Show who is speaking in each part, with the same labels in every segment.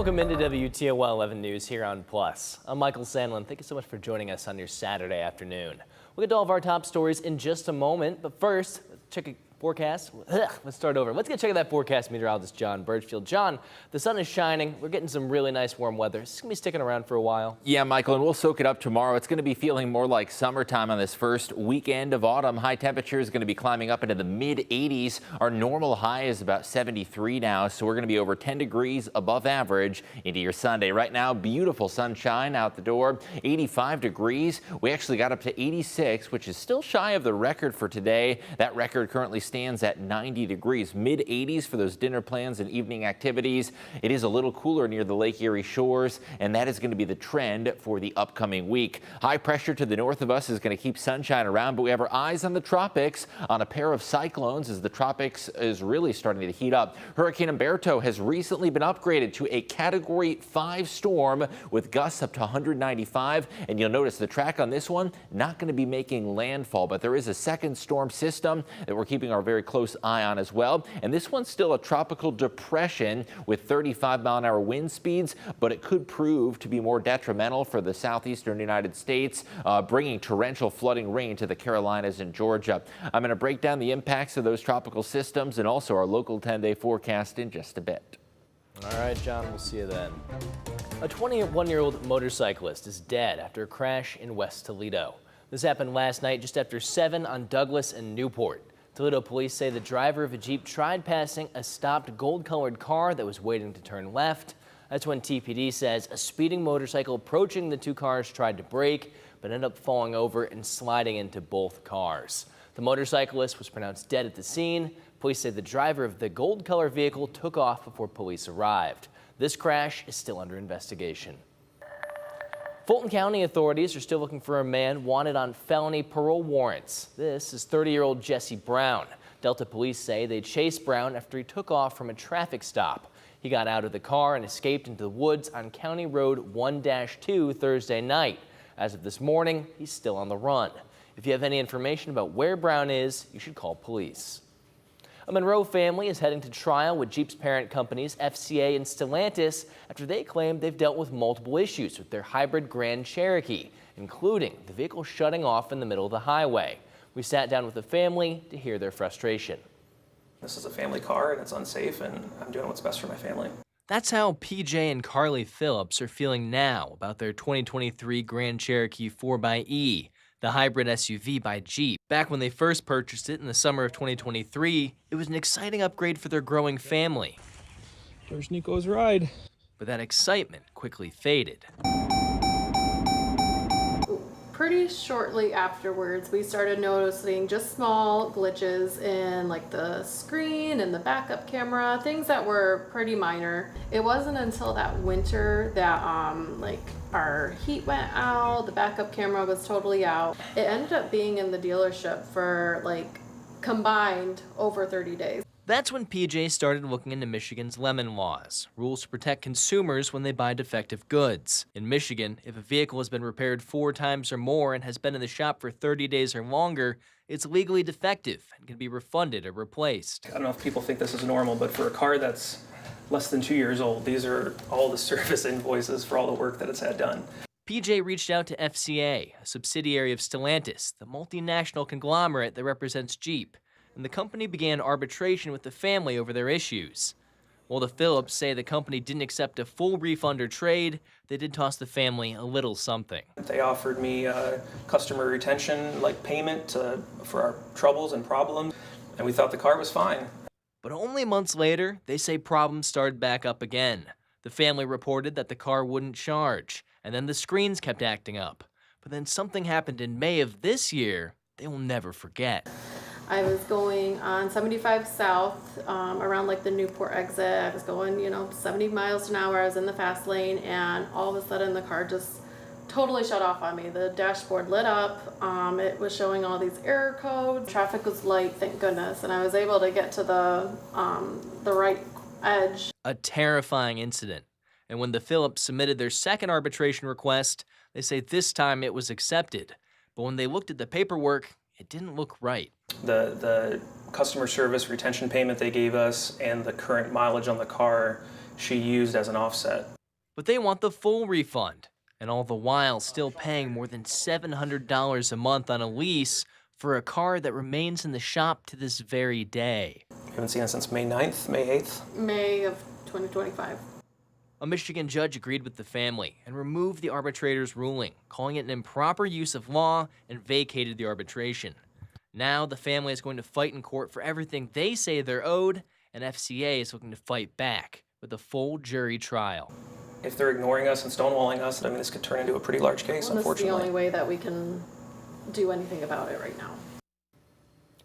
Speaker 1: Welcome into WTOL 11 News here on Plus. I'm Michael Sandlin. Thank you so much for joining us on your Saturday afternoon. We'll get to all of our top stories in just a moment, but first, let's check a forecast. Let's start over. Let's get a check of that forecast meteorologist John Birchfield. John, the sun is shining. We're getting some really nice warm weather. It's going to be sticking around for a while.
Speaker 2: Yeah, Michael, and we'll soak it up tomorrow. It's going to be feeling more like summertime on this first weekend of autumn. High temperature is going to be climbing up into the mid-80s. Our normal high is about 73 now, so we're going to be over 10 degrees above average into your Sunday. Right now, beautiful sunshine out the door, 85 degrees. We actually got up to 86, which is still shy of the record for today. That record currently stands at 90 degrees, mid-80s for those dinner plans and evening activities. It is a little cooler near the Lake Erie shores, and that is going to be the trend for the upcoming week. High pressure to the north of us is going to keep sunshine around, but we have our eyes on the tropics, on a pair of cyclones as the tropics is really starting to heat up. Hurricane Humberto has recently been upgraded to a Category 5 storm with gusts up to 195, and you'll notice the track on this one not going to be making landfall, but there is a second storm system that we're keeping our very close eye on as well. And this one's still a tropical depression with 35-mile-an-hour wind speeds, but it could prove to be more detrimental for the southeastern United States, bringing torrential flooding rain to the Carolinas and Georgia. I'm going to break down the impacts of those tropical systems and also our local 10-day forecast in just a bit.
Speaker 1: All right, John, we'll see you then. A 21-year-old motorcyclist is dead after a crash in West Toledo. This happened last night just after 7 on Douglas and Newport. Toledo police say the driver of a Jeep tried passing a stopped gold-colored car that was waiting to turn left. That's when TPD says a speeding motorcycle approaching the two cars tried to brake, but ended up falling over and sliding into both cars. The motorcyclist was pronounced dead at the scene. Police say the driver of the gold-colored vehicle took off before police arrived. This crash is still under investigation. Fulton County authorities are still looking for a man wanted on felony parole warrants. This is 30-year-old Jesse Brown. Delta police say they chased Brown after he took off from a traffic stop. He got out of the car and escaped into the woods on County Road 1-2 Thursday night. As of this morning, he's still on the run. If you have any information about where Brown is, you should call police. A Monroe family is heading to trial with Jeep's parent companies FCA and Stellantis after they claim they've dealt with multiple issues with their hybrid Grand Cherokee, including the vehicle shutting off in the middle of the highway. We sat down with the family to hear their frustration.
Speaker 3: This is a family car and it's unsafe, and I'm doing what's best for my family.
Speaker 1: That's how PJ and Carly Phillips are feeling now about their 2023 Grand Cherokee 4xE. The hybrid SUV by Jeep. Back when they first purchased it in the summer of 2023, it was an exciting upgrade for their growing family.
Speaker 4: There's Nico's ride.
Speaker 1: But that excitement quickly faded.
Speaker 5: Pretty shortly afterwards, we started noticing just small glitches in like the screen and the backup camera, things that were pretty minor. It wasn't until that winter that like our heat went out, the backup camera was totally out. It ended up being in the dealership for like combined over 30 days.
Speaker 1: That's when PJ started looking into Michigan's lemon laws, rules to protect consumers when they buy defective goods. In Michigan, if a vehicle has been repaired 4 times or more and has been in the shop for 30 days or longer, it's legally defective and can be refunded or replaced.
Speaker 3: I don't know if people think this is normal, but for a car that's less than 2 years old, these are all the service invoices for all the work that it's had done.
Speaker 1: PJ reached out to FCA, a subsidiary of Stellantis, the multinational conglomerate that represents Jeep, and the company began arbitration with the family over their issues. While the Phillips say the company didn't accept a full refund or trade, they did toss the family a little something.
Speaker 3: They offered me customer retention, like payment for our troubles and problems, and we thought the car was fine.
Speaker 1: But only months later, they say problems started back up again. The family reported that the car wouldn't charge, and then the screens kept acting up. But then something happened in May of this year they will never forget.
Speaker 5: I was going on 75 south around like the Newport exit. I was going, 70 miles an hour. I was in the fast lane, and all of a sudden the car just totally shut off on me. The dashboard lit up. It was showing all these error codes. Traffic was light, thank goodness, and I was able to get to the right edge.
Speaker 1: A terrifying incident. And when the Phillips submitted their second arbitration request, they say this time it was accepted. But when they looked at the paperwork, it didn't look right.
Speaker 3: The customer service retention payment they gave us and the current mileage on the car she used as an offset.
Speaker 1: but they want the full refund, and all the while still paying more than $700 a month on a lease for a car that remains in the shop to this very day.
Speaker 3: We haven't seen it since May 9th, May 8th.
Speaker 5: May of 2025.
Speaker 1: A Michigan judge agreed with the family and removed the arbitrator's ruling, calling it an improper use of law, and vacated the arbitration. Now the family is going to fight in court for everything they say they're owed, and FCA is looking to fight back with a full jury trial.
Speaker 3: If they're ignoring us and stonewalling us, I mean, this could turn into a pretty large case,
Speaker 5: Well,
Speaker 3: unfortunately.
Speaker 5: this is the only way that we can do anything about it right now.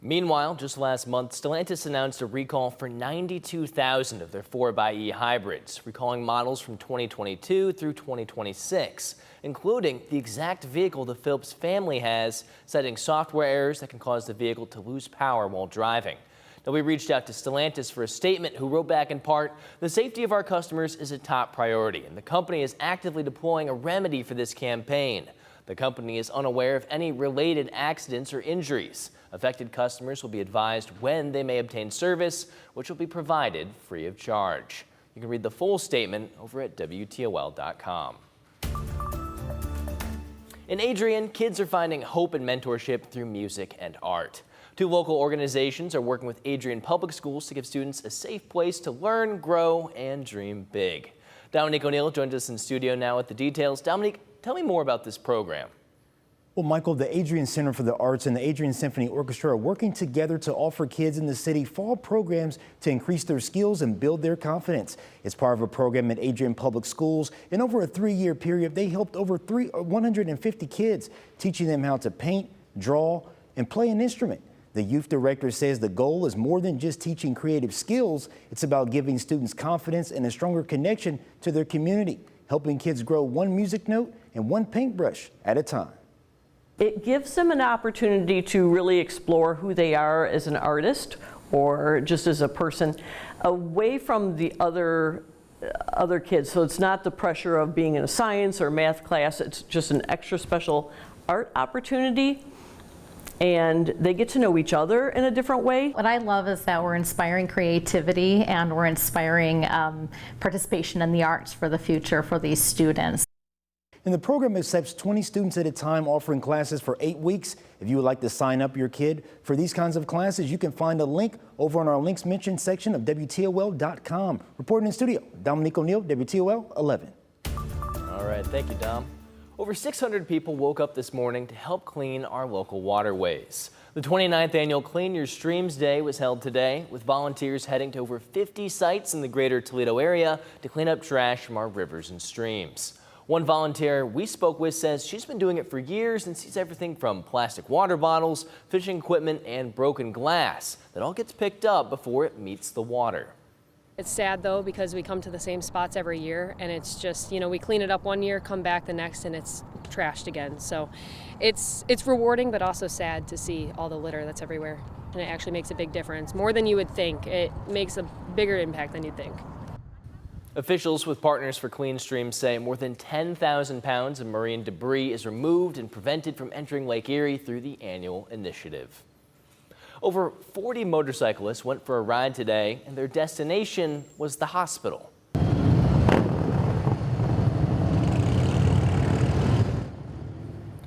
Speaker 1: Meanwhile, just last month, Stellantis announced a recall for 92,000 of their 4xe hybrids, recalling models from 2022 through 2026, including the exact vehicle the Phillips family has, citing software errors that can cause the vehicle to lose power while driving. Now, we reached out to Stellantis for a statement, who wrote back in part, "The safety of our customers is a top priority, and the company is actively deploying a remedy for this campaign. The company is unaware of any related accidents or injuries. Affected customers will be advised when they may obtain service, which will be provided free of charge." You can read the full statement over at WTOL.com. In Adrian, kids are finding hope and mentorship through music and art. Two local organizations are working with Adrian Public Schools to give students a safe place to learn, grow, and dream big. Dominique O'Neill joins us in studio now with the details. Dominique, tell me more about this program.
Speaker 6: Well, Michael, the Adrian Center for the Arts and the Adrian Symphony Orchestra are working together to offer kids in the city fall programs to increase their skills and build their confidence. It's part of a program at Adrian Public Schools. In over a 3-year period, they helped over 150 kids, teaching them how to paint, draw, and play an instrument. The youth director says the goal is more than just teaching creative skills. It's about giving students confidence and a stronger connection to their community, helping kids grow one music note and one paintbrush at a time.
Speaker 7: It gives them an opportunity to really explore who they are as an artist or just as a person away from the other kids. So it's not the pressure of being in a science or math class. It's just an extra special art opportunity. And they get to know each other in a different way.
Speaker 8: What I love is that we're inspiring creativity and we're inspiring participation in the arts for the future for these students.
Speaker 6: And the program accepts 20 students at a time, offering classes for 8 weeks. If you would like to sign up your kid for these kinds of classes, you can find a link over on our links mentioned section of WTOL.com. Reporting in studio, Dominique O'Neill, WTOL 11.
Speaker 1: All right, thank you, Dom. Over 600 people woke up this morning to help clean our local waterways. The 29th annual Clean Your Streams Day was held today, with volunteers heading to over 50 sites in the greater Toledo area to clean up trash from our rivers and streams. One volunteer we spoke with says she's been doing it for years and sees everything from plastic water bottles, fishing equipment, and broken glass that all gets picked up before it meets the water.
Speaker 9: It's sad though, because we come to the same spots every year, and it's just, we clean it up one year, come back the next, and it's trashed again. So it's rewarding, but also sad to see all the litter that's everywhere. And it actually makes a big difference, more than you would think. It makes a bigger impact than you'd think.
Speaker 1: Officials with Partners for Clean Streams say more than 10,000 pounds of marine debris is removed and prevented from entering Lake Erie through the annual initiative. Over 40 motorcyclists went for a ride today, and their destination was the hospital.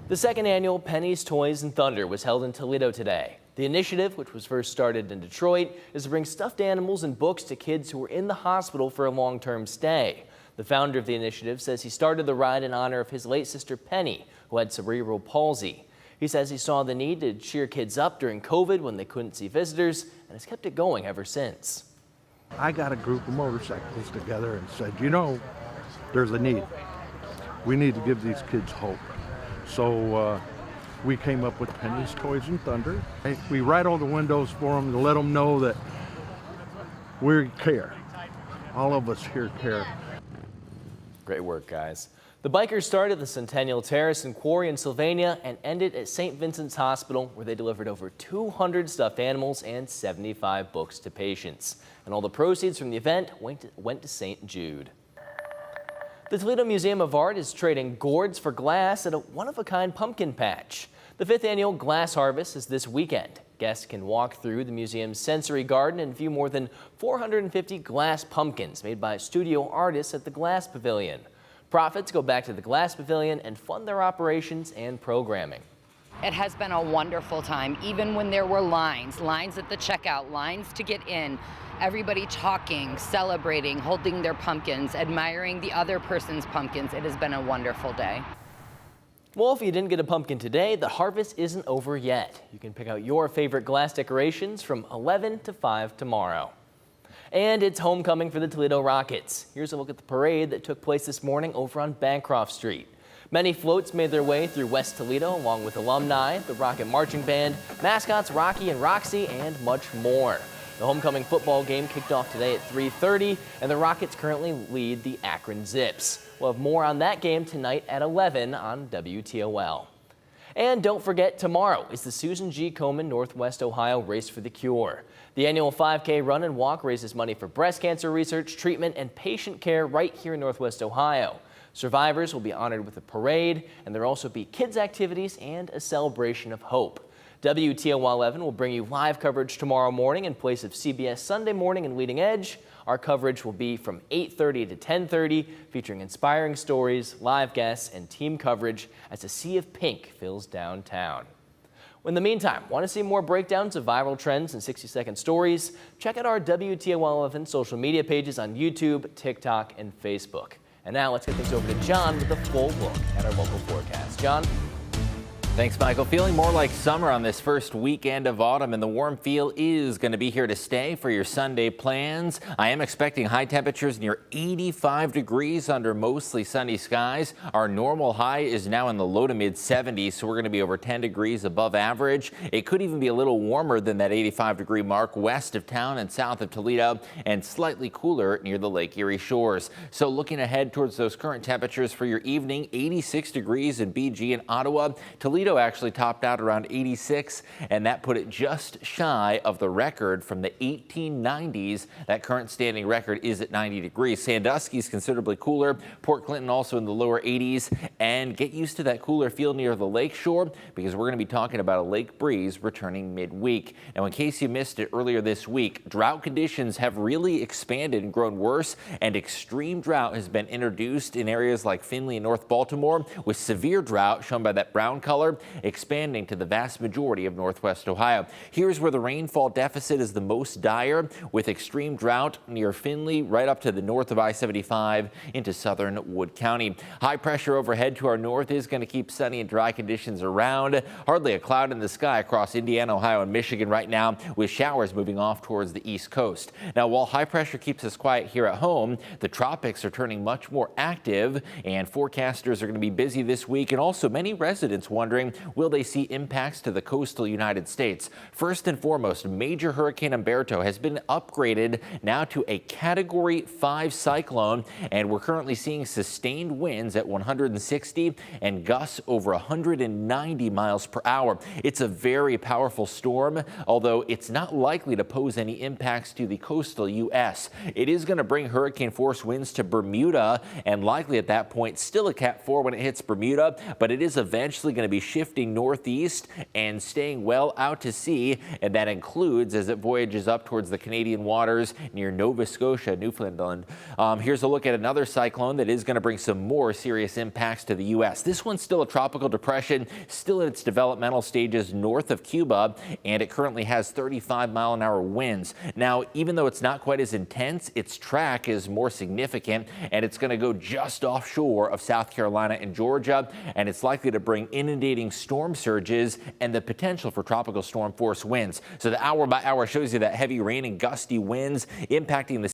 Speaker 1: The second annual Pennies, Toys, and Thunder was held in Toledo today. The initiative, which was first started in Detroit, is to bring stuffed animals and books to kids who were in the hospital for a long-term stay. The founder of the initiative says he started the ride in honor of his late sister Penny, who had cerebral palsy. He says he saw the need to cheer kids up during COVID when they couldn't see visitors, and has kept it going ever since.
Speaker 10: I got a group of motorcyclists together and said, there's a need. We need to give these kids hope. So we came up with Pennies, Toys, and Thunder. We rattle the windows for them to let them know that we care. All of us here care.
Speaker 1: Great work, guys. The bikers started the Centennial Terrace and Quarry in Sylvania and ended at St. Vincent's Hospital, where they delivered over 200 stuffed animals and 75 books to patients. And all the proceeds from the event went to St. Jude. The Toledo Museum of Art is trading gourds for glass at a one-of-a-kind pumpkin patch. The 5th annual Glass Harvest is this weekend. Guests can walk through the museum's sensory garden and view more than 450 glass pumpkins made by studio artists at the Glass Pavilion. Profits go back to the Glass Pavilion and fund their operations and programming.
Speaker 11: It has been a wonderful time, even when there were lines at the checkout, lines to get in, everybody talking, celebrating, holding their pumpkins, admiring the other person's pumpkins. It has been a wonderful day.
Speaker 1: Well, if you didn't get a pumpkin today, the harvest isn't over yet. You can pick out your favorite glass decorations from 11 to 5 tomorrow. And it's homecoming for the Toledo Rockets. Here's a look at the parade that took place this morning over on Bancroft Street. Many floats made their way through West Toledo, along with alumni, the Rocket Marching Band, mascots Rocky and Roxy, and much more. The homecoming football game kicked off today at 3:30, and the Rockets currently lead the Akron Zips. We'll have more on that game tonight at 11 on WTOL. And don't forget, tomorrow is the Susan G. Komen Northwest Ohio Race for the Cure. The annual 5K run and walk raises money for breast cancer research, treatment, and patient care right here in Northwest Ohio. Survivors will be honored with a parade, and there will also be kids' activities and a celebration of hope. WTOL 11 will bring you live coverage tomorrow morning in place of CBS Sunday Morning and Leading Edge. Our coverage will be from 8:30 to 10:30, featuring inspiring stories, live guests, and team coverage as a sea of pink fills downtown. In the meantime, want to see more breakdowns of viral trends and 60-second stories? Check out our WTOL 11 social media pages on YouTube, TikTok, and Facebook. And now let's get things over to John with a full look at our local forecast. John?
Speaker 2: Thanks, Michael. Feeling more like summer on this first weekend of autumn, and the warm feel is going to be here to stay for your Sunday plans. I am expecting high temperatures near 85 degrees under mostly sunny skies. Our normal high is now in the low to mid 70s, so we're going to be over 10 degrees above average. It could even be a little warmer than that 85-degree mark west of town and south of Toledo, and slightly cooler near the Lake Erie shores. So looking ahead towards those current temperatures for your evening, 86 degrees in BG and Ottawa. Toledo actually topped out around 86, and that put it just shy of the record from the 1890s. That current standing record is at 90 degrees. Sandusky is considerably cooler. Port Clinton also in the lower 80s. And get used to that cooler feel near the lake shore, because we're going to be talking about a lake breeze returning midweek. Now, in case you missed it earlier this week, drought conditions have really expanded and grown worse, and extreme drought has been introduced in areas like Findlay and North Baltimore, with severe drought shown by that brown color expanding to the vast majority of Northwest Ohio. Here's where the rainfall deficit is the most dire, with extreme drought near Findlay right up to the north of I-75 into southern Wood County. High pressure overhead to our north is going to keep sunny and dry conditions around. Hardly a cloud in the sky across Indiana, Ohio, and Michigan right now, with showers moving off towards the east coast. Now, while high pressure keeps us quiet here at home, the tropics are turning much more active, and forecasters are going to be busy this week, and also many residents wondering, will they see impacts to the coastal United States? First and foremost, major Hurricane Humberto has been upgraded now to a Category 5 cyclone, and we're currently seeing sustained winds at 160 and gusts over 190 miles per hour. It's a very powerful storm, although it's not likely to pose any impacts to the coastal U.S. It is going to bring hurricane force winds to Bermuda, and likely at that point still a Cat 4 when it hits Bermuda, but it is eventually going to be shifting northeast and staying well out to sea, and that includes as it voyages up towards the Canadian waters near Nova Scotia, Newfoundland. Here's a look at another cyclone that is going to bring some more serious impacts to the U.S. This one's still a tropical depression, still in its developmental stages north of Cuba, and it currently has 35-mile-an-hour winds. Now, even though it's not quite as intense, its track is more significant, and it's going to go just offshore of South Carolina and Georgia, and it's likely to bring inundating storm surges and the potential for tropical storm force winds. So the hour by hour shows you that heavy rain and gusty winds impacting the